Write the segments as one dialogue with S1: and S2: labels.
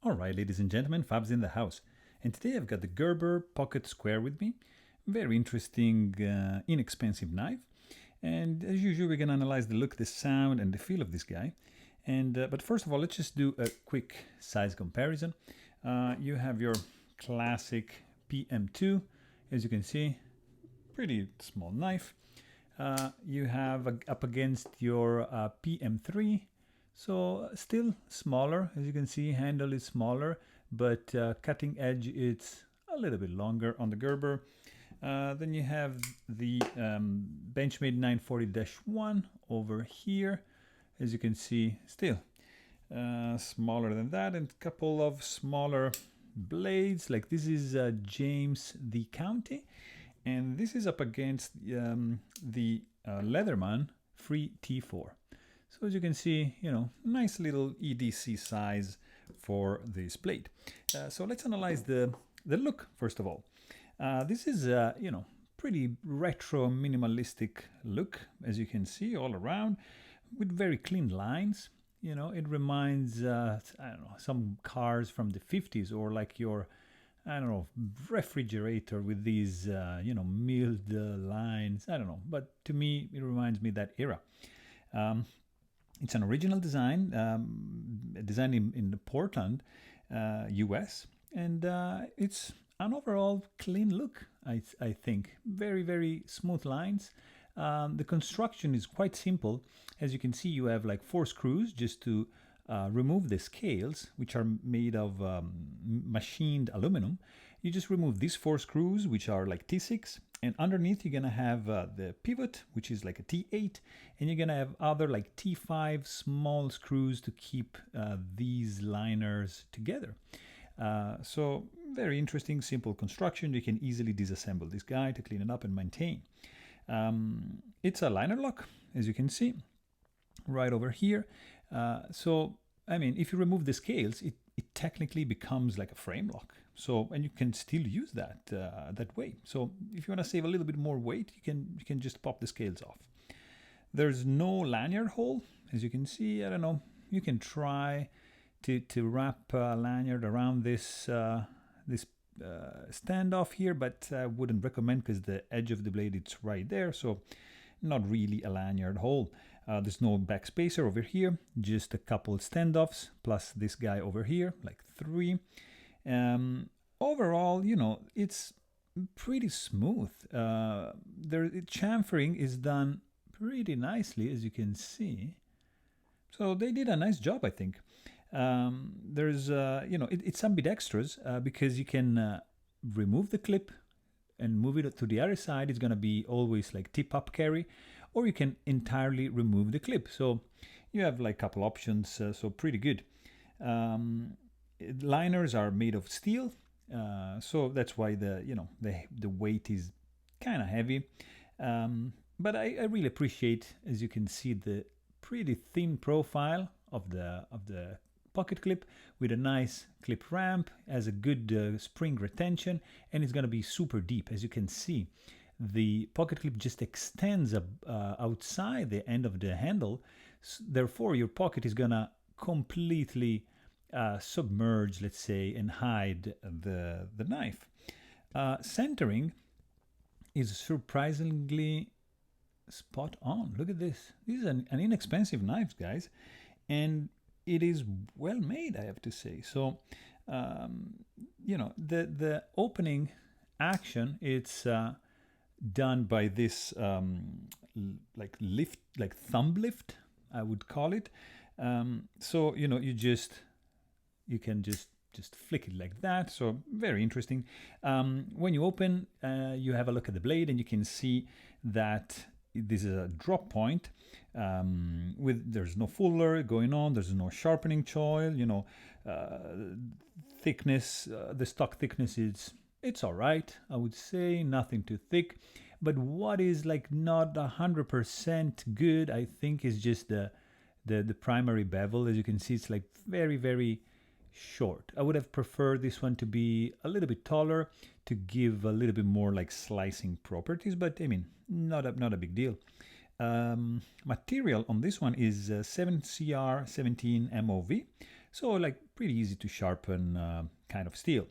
S1: Alright, ladies and gentlemen, Fab's in the house. And today I've got the Gerber Pocket Square with me. Very interesting, inexpensive knife. And as usual, we're going to analyze the look, the sound, and the feel of this guy. But first of all, let's just do a quick size comparison. You have your classic PM2, as you can see, pretty small knife. You have up against your PM3. So still smaller, as you can see, handle is smaller, but cutting edge it's a little bit longer on the Gerber. Then you have the Benchmade 940-1 over here, as you can see, still smaller than that, and a couple of smaller blades. Like this is James the County, and this is up against the Leatherman Free T4. So as you can see, nice little EDC size for this blade. So let's analyze the look first of all. This is pretty retro minimalistic look, as you can see all around, with very clean lines. It reminds I don't know, some cars from the 50s, or like your refrigerator with these milled lines. I don't know, but to me it reminds me that era. It's an original design, designed in Portland, US, and it's an overall clean look, I think. Very, very smooth lines. The construction is quite simple. As you can see, you have like 4 screws just to remove the scales, which are made of machined aluminum. You just remove these 4 screws, which are like T6, and underneath you're gonna have the pivot, which is like a T8, and you're gonna have other like T5 small screws to keep these liners together. So very interesting, simple construction. You can easily disassemble this guy to clean it up and maintain. It's a liner lock, as you can see, right over here. So I mean, if you remove the scales, it technically becomes like a frame lock. So, and you can still use that that way. So if you want to save a little bit more weight, you can just pop the scales off. There's no lanyard hole, as you can see. I don't know. You can try to wrap a lanyard around this standoff here, but I wouldn't recommend because the edge of the blade it's right there. So not really a lanyard hole. There's no back spacer over here, just a couple standoffs plus this guy over here, like 3. Overall, it's pretty smooth. The chamfering is done pretty nicely, as you can see. So they did a nice job, I think. There's, it's ambidextrous because you can remove the clip and move it to the other side. It's going to be always like tip-up carry, or you can entirely remove the clip. So you have like a couple options, so pretty good. Liners are made of steel, so that's why the weight is kind of heavy. But I really appreciate, as you can see, the pretty thin profile of the pocket clip with a nice clip ramp, has a good spring retention, and it's going to be super deep. As you can see, the pocket clip just extends outside the end of the handle. Therefore, your pocket is going to completely submerge, let's say, and hide the knife. Centering is surprisingly spot on. Look at this. This is an inexpensive knife, guys, and it is well made, I have to say. So, the opening action, it's done by this like lift, like thumb lift, I would call it. So you can just flick it like that. So very interesting. When you open, you have a look at the blade, and you can see that this is a drop point. There's no fuller going on. There's no sharpening choil. Thickness. The stock thickness it's all right, I would say. Nothing too thick. But what is like not 100% good, I think, is just the primary bevel. As you can see, it's like very, very short. I would have preferred this one to be a little bit taller to give a little bit more like slicing properties, but I mean, not a big deal. Material on this one is 7CR17 MOV, So like pretty easy to sharpen kind of steel.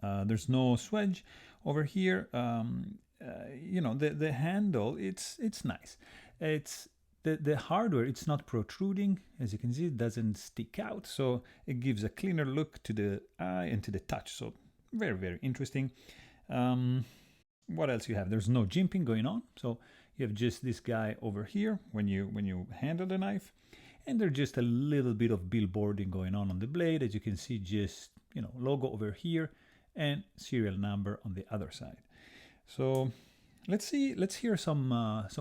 S1: There's no swedge over here. You know, the handle, it's nice. It's the hardware, it's not protruding. As you can see, it doesn't stick out, so it gives a cleaner look to the eye and to the touch. So very, very interesting. What else you have? There's no jimping going on, so you have just this guy over here when you handle the knife, and there's just a little bit of billboarding going on the blade. As you can see, just, you know, logo over here and serial number on the other side. So let's hear some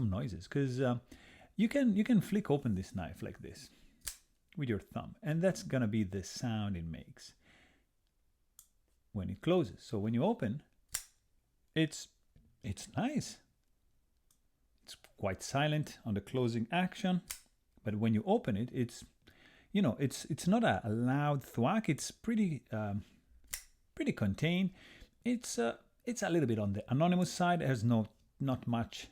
S1: noises, because you can flick open this knife like this with your thumb, and that's gonna be the sound it makes when it closes. So when you open, it's nice. It's quite silent on the closing action, but when you open it, it's, you know, it's not a loud thwack. It's pretty pretty contained. It's a little bit on the anonymous side. It has not much.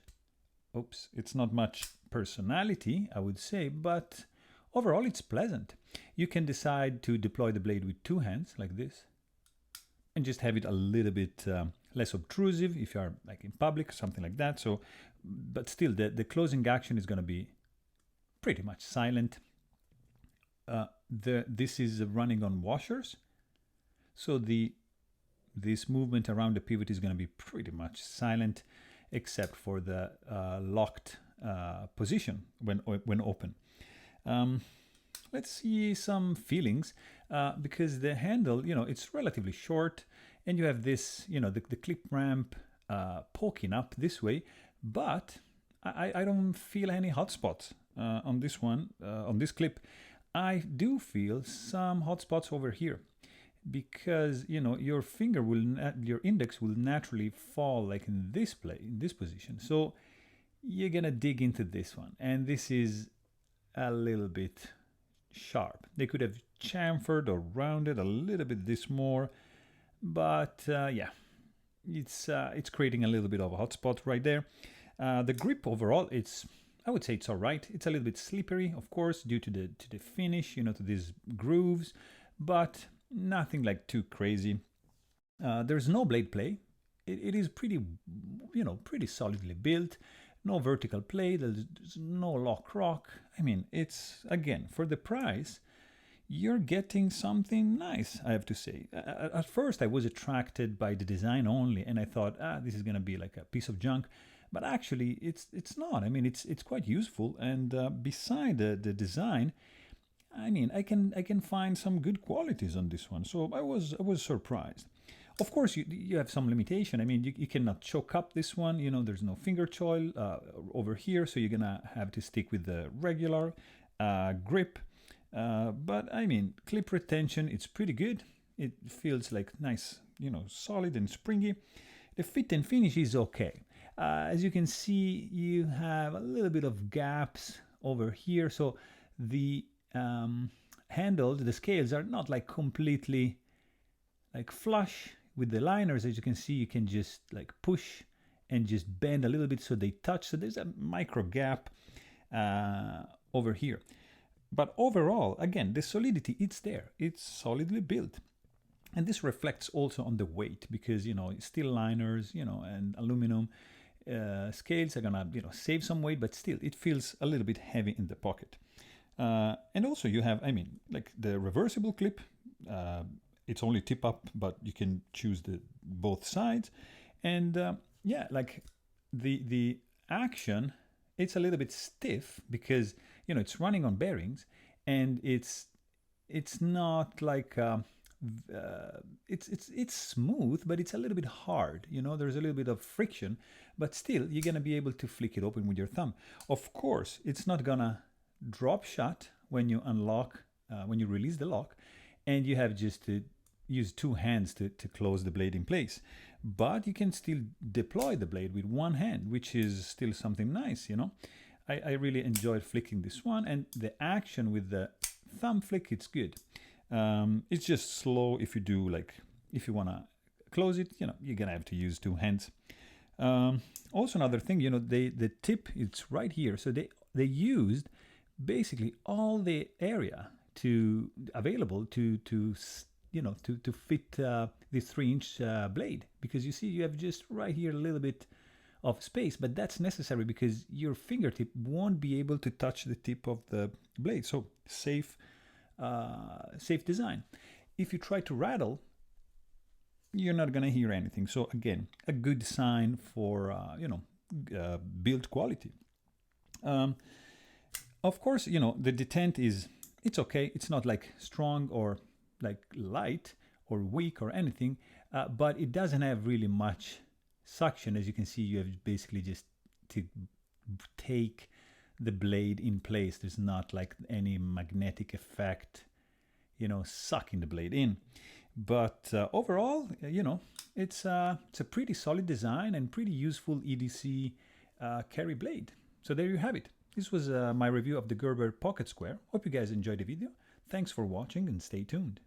S1: Oops, it's not much personality, I would say, but overall it's pleasant. You can decide to deploy the blade with two hands like this, and just have it a little bit less obtrusive if you are like in public, something like that. So, but still, the closing action is going to be pretty much silent. This is running on washers, so this movement around the pivot is going to be pretty much silent, except for the locked position when open. Let's see some feelings, because the handle, you know, it's relatively short, and you have this, you know, the clip ramp poking up this way, but I don't feel any hot spots on this one, on this clip. I do feel some hot spots over here, because, you know, your finger will, your index will naturally fall like in this position. So you're gonna dig into this one, and this is a little bit sharp. They could have chamfered or rounded a little bit this more, but yeah, it's creating a little bit of a hot spot right there. The grip overall, I would say it's all right. It's a little bit slippery, of course, due to the finish, you know, to these grooves, but nothing like too crazy. There's no blade play. It is pretty, you know, pretty solidly built. No vertical play. There's no lock rock. I mean, it's, again, for the price, you're getting something nice, I have to say. At first, I was attracted by the design only, and I thought, this is gonna be like a piece of junk. But actually, it's not. I mean, it's quite useful. And beside the design, I mean, I can find some good qualities on this one. So I was surprised. Of course, you have some limitation. I mean, you cannot choke up this one. You know, there's no finger choil over here, so you're gonna have to stick with the regular grip. But I mean, clip retention, it's pretty good. It feels like nice, you know, solid and springy. The fit and finish is okay. As you can see, you have a little bit of gaps over here. So the handles, the scales are not like completely like flush with the liners. As you can see, you can just like push and just bend a little bit so they touch. So there's a micro gap over here. But overall, again, the solidity, it's there. It's solidly built. And this reflects also on the weight, because, you know, steel liners, you know, and aluminum scales are gonna, you know, save some weight, but still it feels a little bit heavy in the pocket. And also you have, I mean, like the reversible clip, it's only tip up, but you can choose both sides. And yeah, like the action, it's a little bit stiff because, you know, it's running on bearings, and it's not like it's smooth, but it's a little bit hard. You know, there's a little bit of friction, but still you're gonna be able to flick it open with your thumb. Of course, it's not gonna drop shut when you unlock, when you release the lock, and you have just to use two hands to close the blade in place. But you can still deploy the blade with one hand, which is still something nice, you know. I really enjoyed flicking this one, and the action with the thumb flick, it's good. It's just slow if you do, like, if you want to close it, you know, you're gonna have to use two hands. Also another thing, you know, the tip, it's right here, so they used basically all the area available to fit this 3-inch blade, because you see you have just right here a little bit of space, but that's necessary because your fingertip won't be able to touch the tip of the blade. So safe design. If you try to rattle, you're not gonna hear anything. So again, a good sign for build quality. Of course, the detent it's okay. It's not like strong or like light or weak or anything, but it doesn't have really much suction. As you can see, you have basically just to take the blade in place. There's not like any magnetic effect, sucking the blade in. But overall, it's a pretty solid design and pretty useful EDC carry blade. So there you have it. This was my review of the Gerber Pocket Square. Hope you guys enjoyed the video. Thanks for watching and stay tuned.